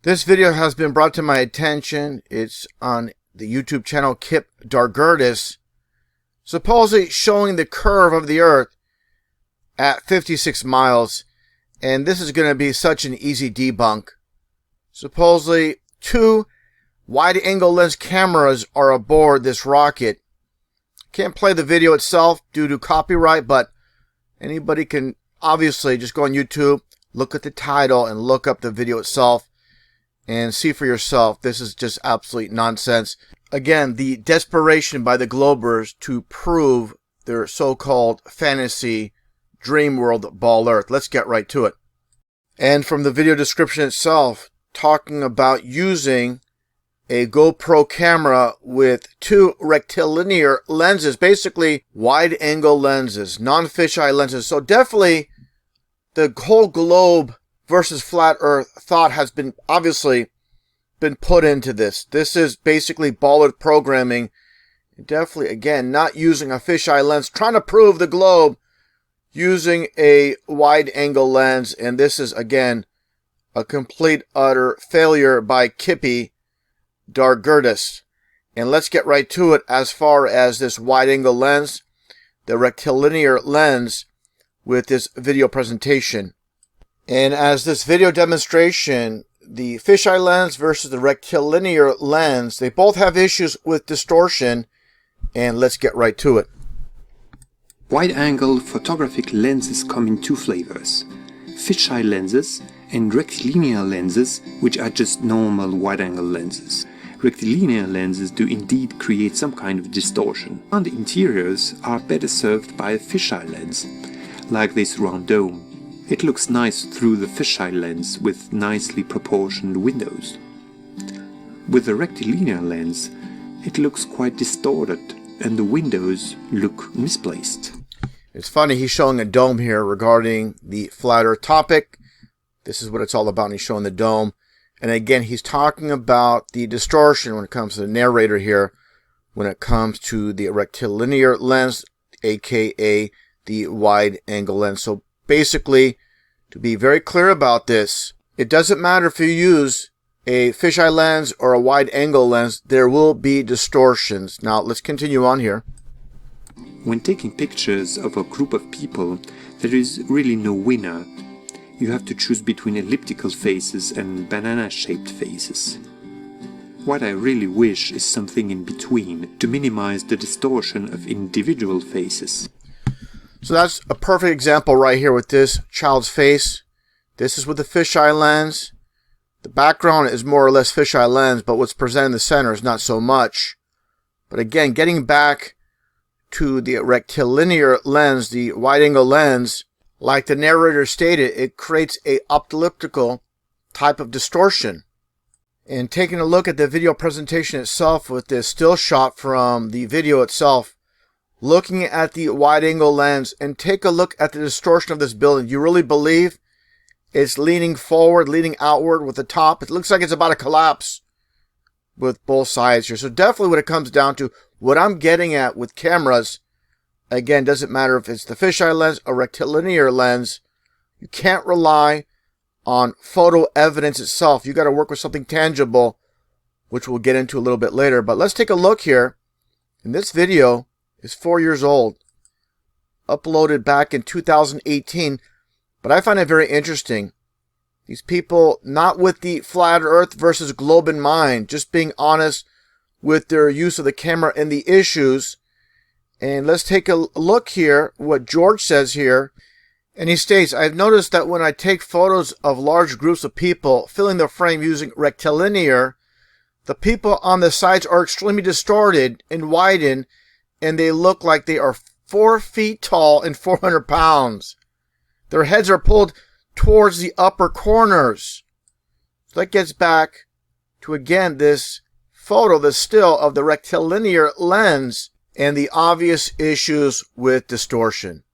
This video has been brought to my attention. It's on the YouTube channel Daugirdas, supposedly showing the curve of the Earth at 56 miles. And this is going to be such an easy debunk. Supposedly, 2 wide-angle lens cameras are aboard this rocket. Can't play the video itself due to copyright, but anybody can obviously just go on YouTube, look at the title, and look up the video itself and see for yourself. This is just absolute nonsense. Again, the desperation by the Globers to prove their so-called fantasy dream world ball Earth. Let's get right to it. And from the video description itself, talking about using a GoPro camera with 2 rectilinear lenses, basically wide-angle lenses, non-fisheye lenses. So definitely the whole globe versus flat Earth thought has been obviously been put into this. This is basically ball Earth programming. Definitely, again, not using a fisheye lens, trying to prove the globe using a wide-angle lens. And this is, again, a complete, utter failure by Daugirdas. And let's get right to it as far as this wide-angle lens, the rectilinear lens, with this video presentation. And as this video demonstration, the fisheye lens versus the rectilinear lens, they both have issues with distortion. And let's get right to it. Wide-angle photographic lenses come in 2 flavors: fisheye lenses and rectilinear lenses, which are just normal wide-angle lenses. Rectilinear lenses do indeed create some kind of distortion, and the interiors are better served by a fisheye lens, like this round dome. It looks nice through the fisheye lens with nicely proportioned windows. With the rectilinear lens, it looks quite distorted and the windows look misplaced. It's funny, he's showing a dome here regarding the flat Earth topic. This is what it's all about. He's showing the dome. And again, he's talking about the distortion when it comes to the narrator here, when it comes to the rectilinear lens, aka the wide angle lens. So basically, to be very clear about this, it doesn't matter if you use a fisheye lens or a wide angle lens, there will be distortions. Now let's continue on here. When taking pictures of a group of people, there is really no winner. You have to choose between elliptical faces and banana-shaped faces. What I really wish is something in between, to minimize the distortion of individual faces. So that's a perfect example right here with this child's face. This is with the fisheye lens. The background is more or less fisheye lens, but what's presented in the center is not so much. But again, getting back to the rectilinear lens, the wide-angle lens, like the narrator stated, it creates a optoelliptical type of distortion. And taking a look at the video presentation itself with this still shot from the video itself, looking at the wide-angle lens, and take a look at the distortion of this building. You really believe it's leaning forward, leaning outward with the top? It looks like it's about to collapse with both sides here. So definitely when it comes down to what I'm getting at with cameras, again, doesn't matter if it's the fisheye lens or rectilinear lens, you can't rely on photo evidence itself. You got to work with something tangible, which we'll get into a little bit later. But let's take a look here. In this video, is 4 years old, uploaded back in 2018, but I find it very interesting. These people, not with the flat Earth versus globe in mind, just being honest with their use of the camera and the issues. And let's take a look here, what George says here. And he states, I've noticed that when I take photos of large groups of people filling the frame using rectilinear, the people on the sides are extremely distorted and widened, and they look like they are 4 feet tall and 400 pounds. Their heads are pulled towards the upper corners. So that gets back to, again, this photo, the still of the rectilinear lens and the obvious issues with distortion.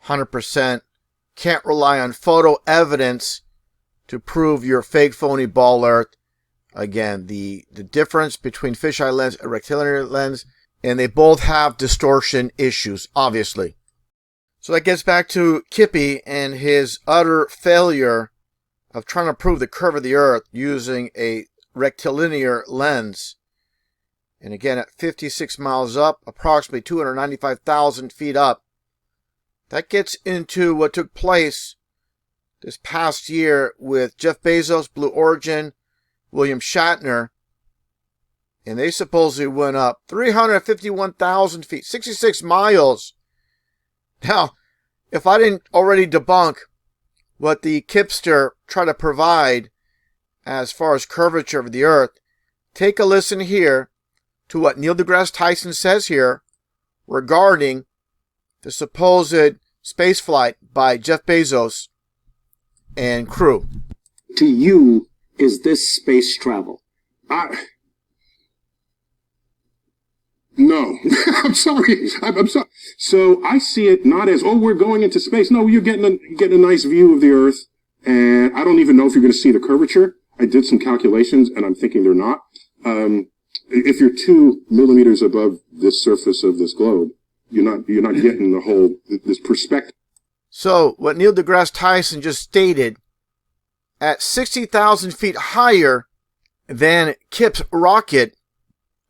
100% can't rely on photo evidence to prove your fake phony ball Earth. Again, the difference between fisheye lens and rectilinear lens, and they both have distortion issues, obviously. So that gets back to Kippy and his utter failure of trying to prove the curve of the Earth using a rectilinear lens. And again, at 56 miles up, approximately 295,000 feet up, that gets into what took place this past year with Jeff Bezos, Blue Origin, William Shatner, and they supposedly went up 351,000 feet, 66 miles. Now, if I didn't already debunk what the Kipster tried to provide as far as curvature of the Earth, take a listen here to what Neil deGrasse Tyson says here regarding the supposed spaceflight by Jeff Bezos and crew. To you, is this space travel? No, I'm sorry. I'm sorry. So I see it not as, oh, we're going into space. No, you're getting a nice view of the Earth, and I don't even know if you're going to see the curvature. I did some calculations, and I'm thinking they're not. If you're 2 millimeters above the surface of this globe, you're not getting the whole this perspective. So what Neil deGrasse Tyson just stated, at 60,000 feet higher than Kip's rocket,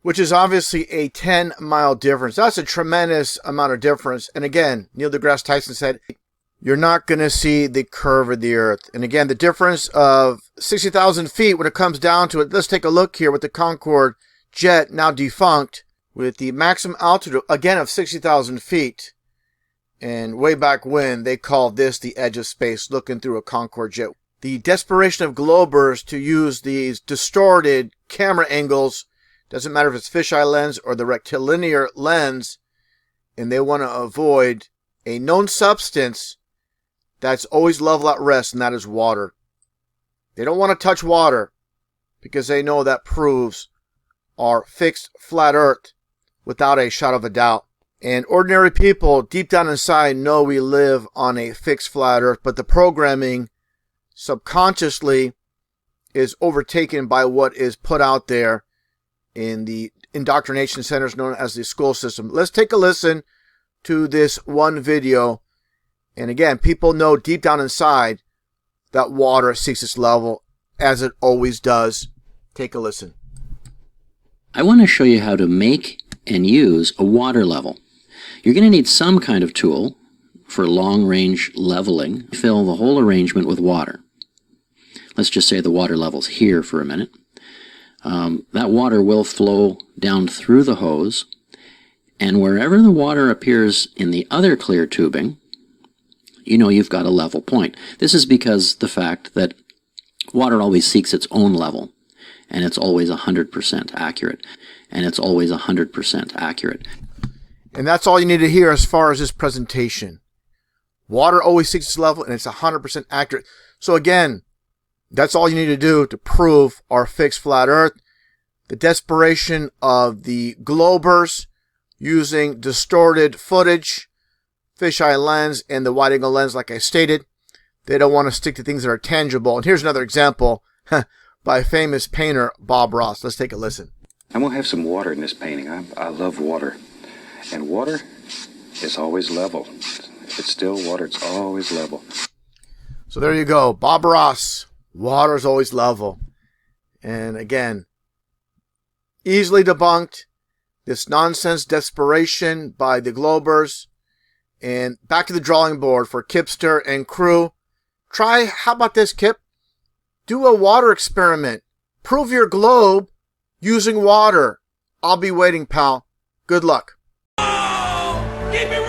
which is obviously a 10-mile difference. That's a tremendous amount of difference. And again, Neil deGrasse Tyson said, you're not going to see the curve of the Earth. And again, the difference of 60,000 feet when it comes down to it, let's take a look here with the Concorde jet, now defunct, with the maximum altitude, again, of 60,000 feet. And way back when, they called this the edge of space, looking through a Concorde jet. The desperation of Globers to use these distorted camera angles, doesn't matter if it's fisheye lens or the rectilinear lens, and they want to avoid a known substance that's always level at rest, and that is water. They don't want to touch water because they know that proves our fixed flat Earth without a shadow of a doubt. And ordinary people deep down inside know we live on a fixed flat Earth, but the programming subconsciously is overtaken by what is put out there in the indoctrination centers known as the school system. Let's take a listen to this one video. And again, people know deep down inside that water seeks its level, as it always does. Take a listen. I want to show you how to make and use a water level. You're going to need some kind of tool for long-range leveling. Fill the whole arrangement with water. Let's just say the water level's here for a minute. That water will flow down through the hose, and wherever the water appears in the other clear tubing, you know you've got a level point. This is because the fact that water always seeks its own level, and it's always 100% accurate, and it's always 100% accurate. And that's all you need to hear as far as this presentation. Water always seeks its level, and it's 100% accurate. So again, that's all you need to do to prove our fixed flat Earth. The desperation of the Globers using distorted footage, fisheye lens, and the wide-angle lens, like I stated. They don't want to stick to things that are tangible. And here's another example by famous painter Bob Ross. Let's take a listen. I'm going to have some water in this painting. I love water. And water is always level. If it's still water, it's always level. So there you go. Bob Ross. Water is always level. And again, easily debunked. This nonsense desperation by the Globers. And back to the drawing board for Kipster and crew. Try, how about this, Kip? Do a water experiment. Prove your globe using water. I'll be waiting, pal. Good luck. Keep it